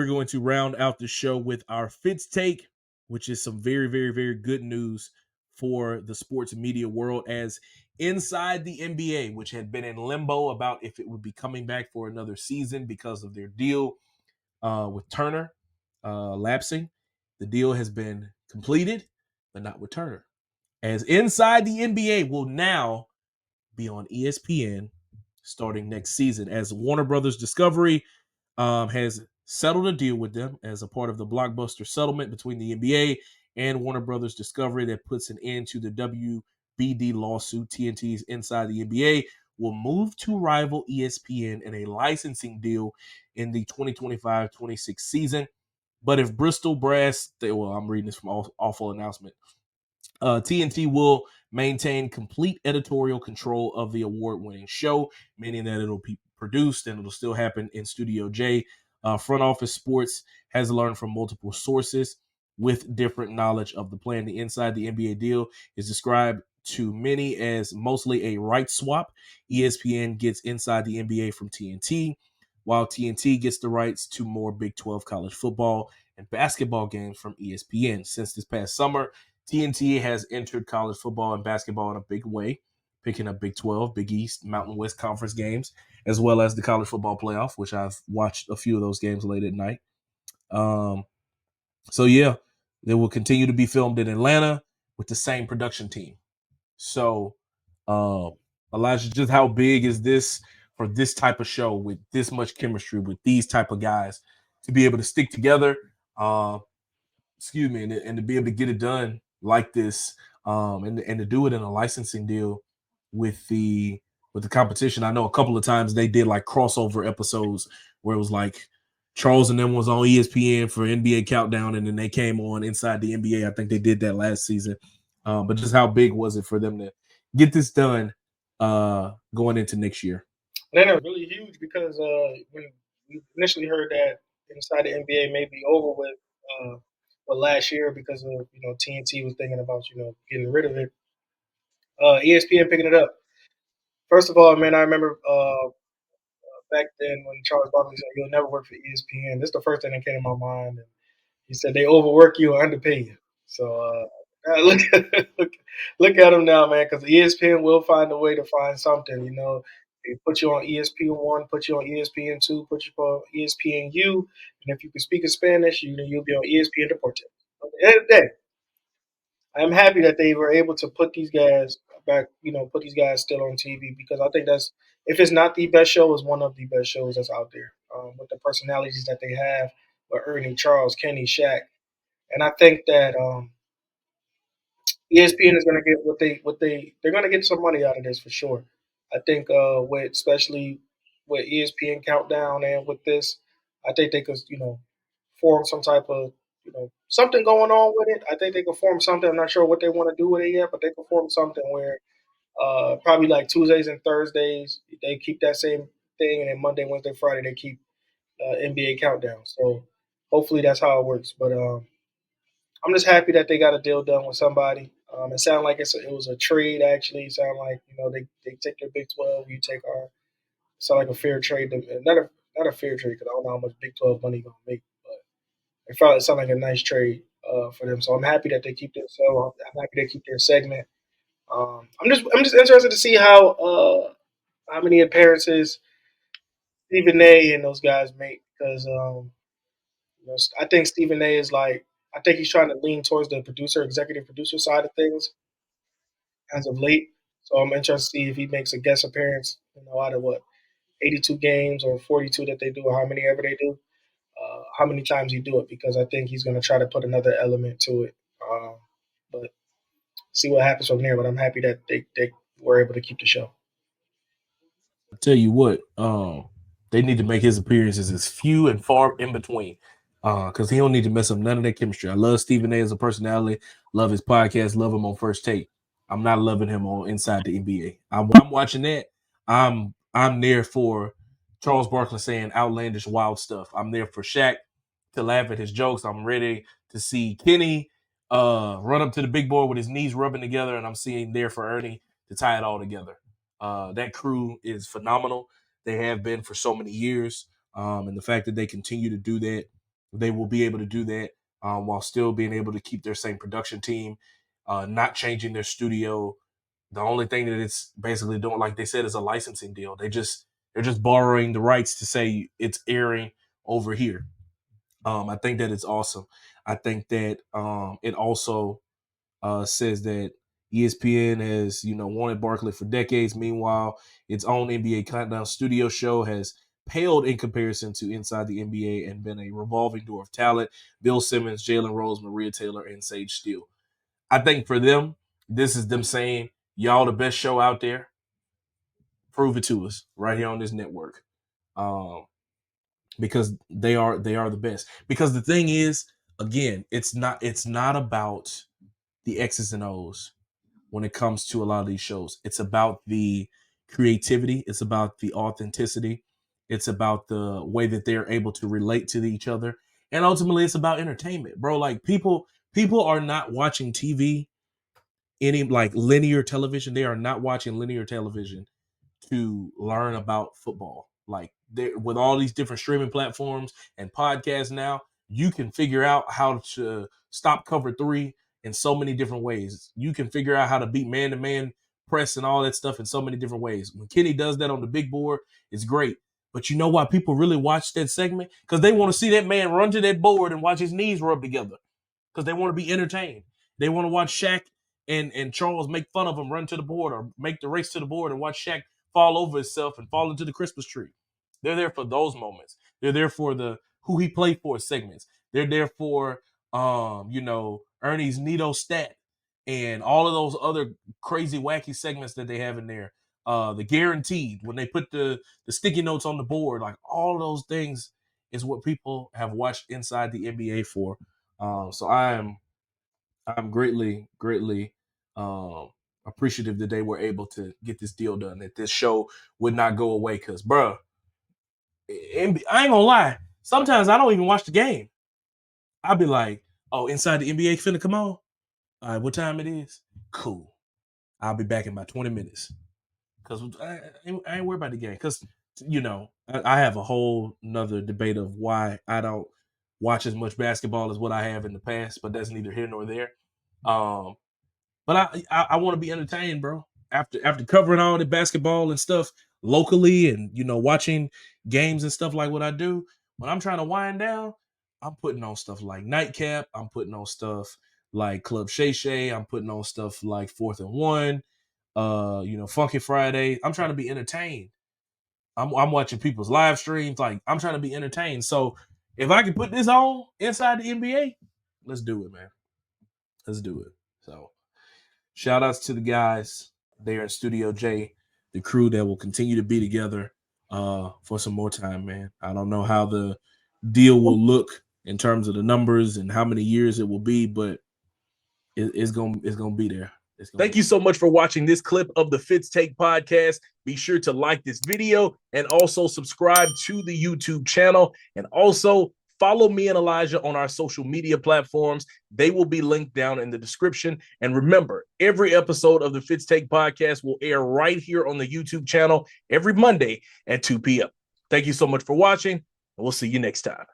We're going to round out the show with our Fitz take, which is some very, very, very good news for the sports media world, as inside the NBA, which had been in limbo about if it would be coming back for another season because of their deal with Turner lapsing. The deal has been completed, but not with Turner. As inside the NBA will now be on ESPN starting next season, as Warner Brothers Discovery has settled a deal with them as a part of the blockbuster settlement between the NBA and Warner Brothers Discovery that puts an end to the WBD lawsuit. TNT's Inside the NBA will move to rival ESPN in a licensing deal in the 2025-26 season. But if Bristol Brass, well, I'm reading this from Awful Announcement, TNT will maintain complete editorial control of the award-winning show, meaning that it'll be produced and it'll still happen in Studio J. Front Office Sports has learned from multiple sources with different knowledge of the plan. The Inside the NBA deal is described to many as mostly a rights swap. ESPN gets Inside the NBA from TNT, while TNT gets the rights to more Big 12 college football and basketball games from ESPN. Since this past summer, TNT has entered college football and basketball in a big way, picking up Big 12, Big East, Mountain West Conference games, as well as the college football playoff, which I've watched a few of those games late at night. So yeah, they will continue to be filmed in Atlanta with the same production team. So, Elijah, just how big is this for this type of show with this much chemistry with these type of guys to be able to stick together? And to be able to get it done like this, and to do it in a licensing deal with the competition. I know a couple of times they did like crossover episodes where it was like Charles and them was on ESPN for NBA Countdown, and then they came on Inside the NBA. I think they did that last season. But just how big was it for them to get this done going into next year? Then it was really huge because when we initially heard that Inside the NBA may be over with, last year because of TNT was thinking about getting rid of it. ESPN picking it up. First of all, man, I remember back then when Charles Barkley said you'll never work for ESPN. This is the first thing that came to my mind. And he said they overwork you or underpay you. So look, look at them now, man, because ESPN will find a way to find something. They put you on ESPN1, put you on ESPN2, put you on ESPNU, and if you can speak in Spanish, you'll be on ESPN Deportes. At the end of the day, I'm happy that they were able to put these guys back, put these guys still on TV because I think that's, if it's not the best show, it's one of the best shows that's out there with the personalities that they have with Ernie, Charles, Kenny, Shaq. And I think that ESPN is going to get they're going to get some money out of this for sure. I think with especially with ESPN Countdown and with this, I think they could form some type of something going on with it. I think they could form something. I'm not sure what they want to do with it yet, but they could form something where probably like Tuesdays and Thursdays they keep that same thing, and then Monday, Wednesday, Friday they keep NBA Countdown. So hopefully that's how it works. But I'm just happy that they got a deal done with somebody. It sounded like it was a trade actually. It sounded like they take their Big 12, you take our. It sounded like a fair trade. Not a fair trade because I don't know how much Big 12 money gonna make, but it felt sounded like a nice trade for them. So I'm happy that they keep their so I'm happy they keep their segment. I'm just interested to see how many appearances Stephen A. and those guys make because I think Stephen A. is like I think he's trying to lean towards the executive producer side of things as of late. So I'm interested to see if he makes a guest appearance, out of what 82 games or 42 that they do, or how many ever they do, how many times he do it because I think he's going to try to put another element to it. But see what happens from there. But I'm happy that they were able to keep the show. I tell you what, they need to make his appearances as few and far in between. Because he don't need to mess up none of that chemistry. I love Stephen A as a personality, love his podcast, love him on First Take. I'm not loving him on Inside the NBA. I'm watching that. I'm there for Charles Barkley saying outlandish, wild stuff. I'm there for Shaq to laugh at his jokes. I'm ready to see Kenny run up to the big boy with his knees rubbing together, and I'm seeing there for Ernie to tie it all together. That crew is phenomenal. They have been for so many years, and the fact that they continue to do that they will be able to do that while still being able to keep their same production team, not changing their studio. The only thing that it's basically doing, like they said, is a licensing deal. They're just borrowing the rights to say it's airing over here. I think that it's awesome. I think that it also says that ESPN has, wanted Barkley for decades. Meanwhile, its own NBA Countdown studio show has paled in comparison to Inside the NBA and been a revolving door of talent. Bill Simmons, Jalen Rose, Maria Taylor, and Sage Steele. I think for them, this is them saying, y'all the best show out there. Prove it to us right here on this network. Um, because they are the best. Because the thing is, again, it's not about the X's and O's when it comes to a lot of these shows. It's about the creativity, it's about the authenticity, it's about the way that they're able to relate to each other, and ultimately it's about entertainment, bro. Like people are not watching TV, any like linear television. They are not watching linear television to learn about football. Like with all these different streaming platforms and podcasts now, you can figure out how to stop cover three in so many different ways. You can figure out how to beat man to man press and all that stuff in so many different ways. When Kenny does that on the big board, it's great. But you know why people really watch that segment? Because they want to see that man run to that board and watch his knees rub together. Because they want to be entertained. They want to watch Shaq and Charles make fun of him run to the board, or make the race to the board and watch Shaq fall over himself and fall into the Christmas tree. They're there for those moments. They're there for the who he played for segments. They're there for Ernie's Nito stat and all of those other crazy wacky segments that they have in there. The guaranteed, when they put the sticky notes on the board, like all those things is what people have watched Inside the NBA for. So I'm greatly appreciative that they were able to get this deal done, that this show would not go away. Because, bro, I ain't gonna lie. Sometimes I don't even watch the game. I'll be like, oh, Inside the NBA finna come on. All right, what time it is? Cool. I'll be back in about 20 minutes. Because I ain't worried about the game. Because, I have a whole nother debate of why I don't watch as much basketball as what I have in the past, but that's neither here nor there. But I want to be entertained, bro. After covering all the basketball and stuff locally, and watching games and stuff like what I do, when I'm trying to wind down, I'm putting on stuff like Nightcap. I'm putting on stuff like Club Shay Shay. I'm putting on stuff like Fourth and One. Funky Friday. I'm trying to be entertained. I'm watching people's live streams. Like, I'm trying to be entertained. So if I can put this on Inside the NBA, let's do it, man. Let's do it. So shout outs to the guys there in Studio J, the crew that will continue to be together for some more time, man. I don't know how the deal will look in terms of the numbers and how many years it will be, but it's gonna be there. Thank you so much for watching this clip of the Fitz Take podcast. Be sure to like this video and also subscribe to the YouTube channel, and also follow me and Elijah on our social media platforms. They will be linked down in the description. And remember, every episode of the Fitz Take podcast will air right here on the YouTube channel every Monday at 2 p.m. Thank you so much for watching, and we'll see you next time.